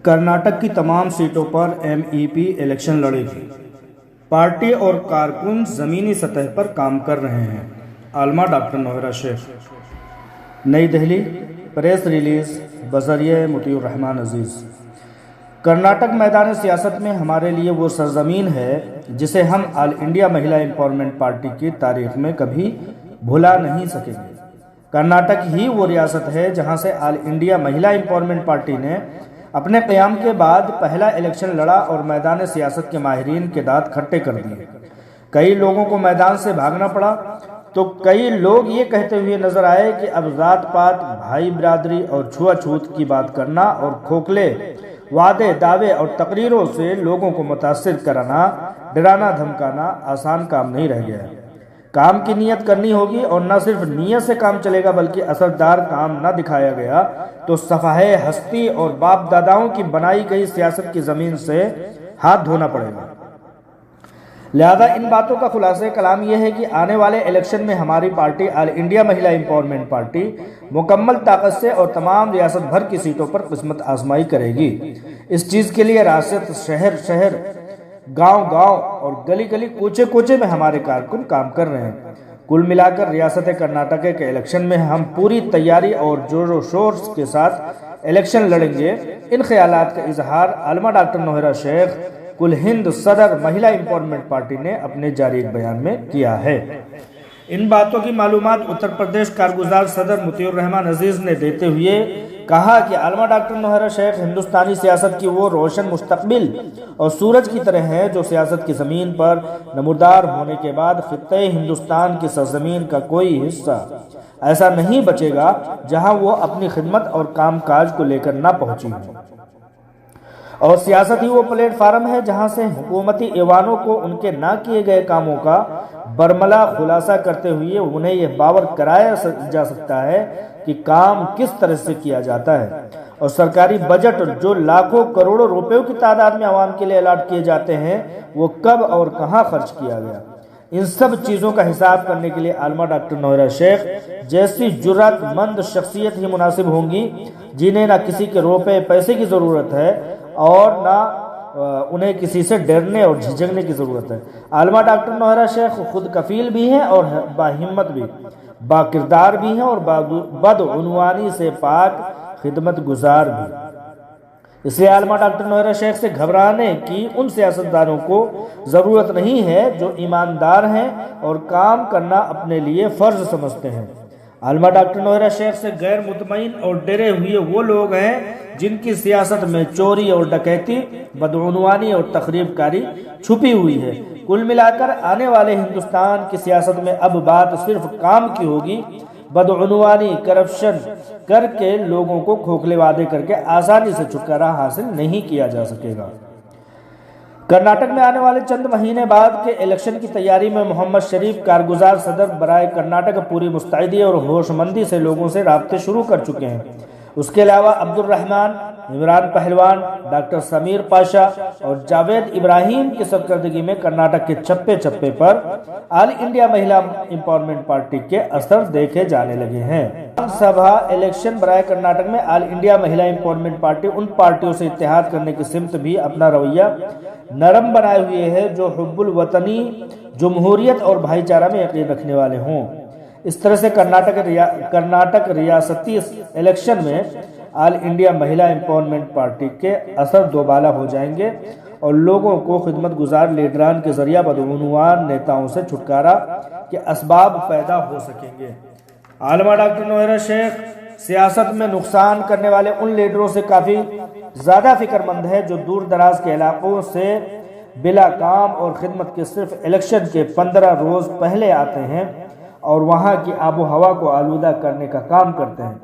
कर्नाटक की तमाम सीटों पर एमईपी इलेक्शन लड़ेगी। पार्टी और कारकुन ज़मीनी सतह पर काम कर रहे हैं। आलमा डॉक्टर नौहरा शेख। नई दिल्ली, प्रेस रिलीज बज़रिए मुतीउर रहमान अजीज़। कर्नाटक मैदान सियासत में हमारे लिए वो सरजमीन है जिसे हम ऑल इंडिया महिला एम्पावरमेंट पार्टी की तारीख में कभी भुला नहीं सकेंगे। कर्नाटक ही वो रियासत है जहां से ऑल इंडिया महिला एम्पावरमेंट पार्टी ने अपने क़याम के बाद पहला इलेक्शन लड़ा और मैदान सियासत के माहिरीन के दांत खट्टे कर दिए। कई लोगों को मैदान से भागना पड़ा तो कई लोग ये कहते हुए नजर आए कि अब जात पात, भाई बिरादरी और छुआछूत की बात करना और खोखले वादे, दावे और तकरीरों से लोगों को मुतासिर कराना, डराना धमकाना आसान काम नहीं रह गया है। काम की नीयत करनी होगी और न सिर्फ नीयत से काम चलेगा बल्कि असरदार काम न दिखाया गया तो सफाहे हस्ती और बाप दादाओं की बनाई गई सियासत की जमीन से हाथ धोना पड़ेगा। लिहाजा इन बातों का खुलासा कलाम यह है कि आने वाले इलेक्शन में हमारी पार्टी ऑल इंडिया महिला एम्पावरमेंट पार्टी मुकम्मल ताकत से और तमाम रियासत भर की सीटों पर किस्मत आजमाई करेगी। इस चीज़ के लिए रियासत, शहर शहर, गांव-गांव और गली-गली, कोचे-कोचे में हमारे कारकुन काम कर रहे हैं। कुल मिलाकर रियासत कर्नाटक के इलेक्शन में हम पूरी तैयारी और जोर शोर के साथ इलेक्शन लड़ेंगे। इन ख्यालात का इजहार आलमा डॉक्टर नौहरा शेख, कुल हिंद सदर महिला एम्पावरमेंट पार्टी ने अपने जारी एक बयान में किया है। इन बातों की मालूमात उत्तर प्रदेश कारगुजार सदर मुतीउर रहमान अजीज ने देते हुए कहा कि आलमा डॉक्टर नौहरा शेख हिंदुस्तानी सियासत की वो रोशन मुस्तकबिल और सूरज की तरह है जो सियासत की ज़मीन पर नमूदार होने के बाद खित्ते हिंदुस्तान की सरजमीन का कोई हिस्सा ऐसा नहीं बचेगा जहां वो अपनी खिदमत और कामकाज को लेकर ना पहुंची हो। और सियासत ही वो प्लेटफार्म है जहां से हुकूमती ऐवानों को उनके ना किए गए कामों का बरमला खुलासा करते हुए उन्हें यह बावर कराया जा सकता है कि काम किस तरह से किया जाता है और सरकारी बजट जो लाखों करोड़ों रुपयों की तादाद में आवाम के लिए अलॉट किए जाते हैं वो कब और कहां खर्च किया गया। इन सब चीज़ों का हिसाब करने के लिए आलमा डॉक्टर नौहरा शेख जैसी जुर्रतमंद शख्सियत ही मुनासिब होंगी जिन्हें ना किसी के रुपए पैसे की ज़रूरत है और ना उन्हें किसी से डरने और झिझकने की ज़रूरत है। आलमा डॉक्टर नौहरा शेख खुद कफील भी हैं और बाहिम्मत भी, बाकिरदार भी हैं और बदउनवानी से पाक खिदमत गुजार भी। इसलिए आलमा डॉक्टर नौहरा शेख से घबराने की उन सियासतदानों को ज़रूरत नहीं है जो ईमानदार हैं और काम करना अपने लिए फ़र्ज समझते हैं। आलमा डॉक्टर नौहरा शेख से गैर मुतमईन और डरे हुए वो लोग हैं जिनकी सियासत में चोरी और डकैती, बदउनवानी और तखरीबकारी छुपी हुई है। कुल मिलाकर आने वाले हिंदुस्तान की सियासत में अब बात सिर्फ काम की होगी। बदउनवानी, करप्शन करके लोगों को खोखले वादे करके आसानी से छुटकारा हासिल नहीं किया जा सकेगा। कर्नाटक में आने वाले चंद महीने बाद के इलेक्शन की तैयारी में मोहम्मद शरीफ कारगुजार सदर बराए कर्नाटक पूरी मुस्तैदी और होशमंदी से लोगों से राब्ते शुरू कर चुके हैं। उसके अलावा अब्दुल रहमान, इमरान पहलवान, डॉक्टर समीर पाशा और जावेद इब्राहिम की सरकर्दगी में कर्नाटक के चप्पे चप्पे पर ऑल इंडिया महिला एम्पावरमेंट पार्टी के असर देखे जाने लगे हैं। विधानसभा इलेक्शन बराए कर्नाटक में ऑल इंडिया महिला एम्पावरमेंट पार्टी उन पार्टियों से इत्तेहाद करने की सिमत भी अपना रवैया नरम बनाए हुए है जो हुब्बुल वतनी, जमहूरियत और भाईचारा में यकीन रखने वाले हों। इस तरह से कर्नाटक रियासती इलेक्शन में ऑल इंडिया महिला एम्पावरमेंट पार्टी के असर दोबाला हो जाएंगे और लोगों को खिदमत गुजार लीडरान के जरिया बदउनवान नेताओं से छुटकारा के असबाब पैदा हो सकेंगे। आलमा डॉक्टर नौहरा शेख सियासत में नुकसान करने वाले उन लीडरों से काफ़ी ज़्यादा फिक्रमंद है जो दूर दराज के इलाकों से बिला काम और खिदमत के सिर्फ इलेक्शन के 15 रोज़ पहले आते हैं और वहाँ की आबो हवा को आलूदा करने का काम करते हैं।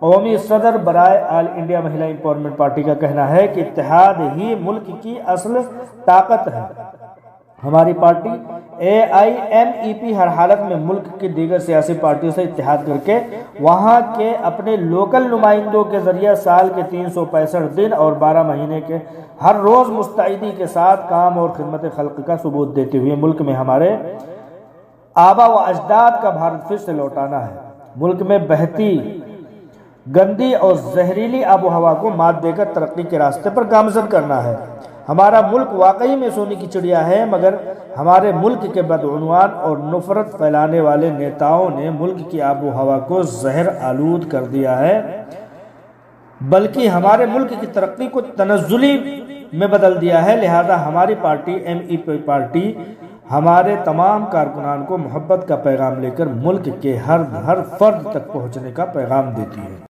कौमी सदर बराए ऑल इंडिया महिला एम्पावरमेंट पार्टी का कहना है कि इत्तेहाद ही मुल्क की असल ताकत है। हमारी पार्टी AIMEP हर हालत में मुल्क की दीगर सियासी पार्टियों से इत्तेहाद करके वहाँ के अपने लोकल नुमाइंदों के जरिए साल के 365 दिन और 12 महीने के हर रोज़ मुस्तैदी के साथ काम और खिदमत खल्क का सबूत देते हुए मुल्क में हमारे आबा व अजदाद का भारत फिर से लौटाना है। मुल्क में बहती गंदी और जहरीली आबो हवा को मात देकर तरक्की के रास्ते पर गामजन करना है। हमारा मुल्क वाकई में सोने की चिड़िया है, मगर हमारे मुल्क के बदउनवान और नफरत फैलाने वाले नेताओं ने मुल्क की आबो हवा को जहर आलूद कर दिया है, बल्कि हमारे मुल्क की तरक्की को तनज़्ज़ुली में बदल दिया है। लिहाजा हमारी पार्टी MEP पार्टी हमारे तमाम कारकुनान को मोहब्बत का पैगाम लेकर मुल्क के हर फर्द तक पहुँचने का पैगाम देती है।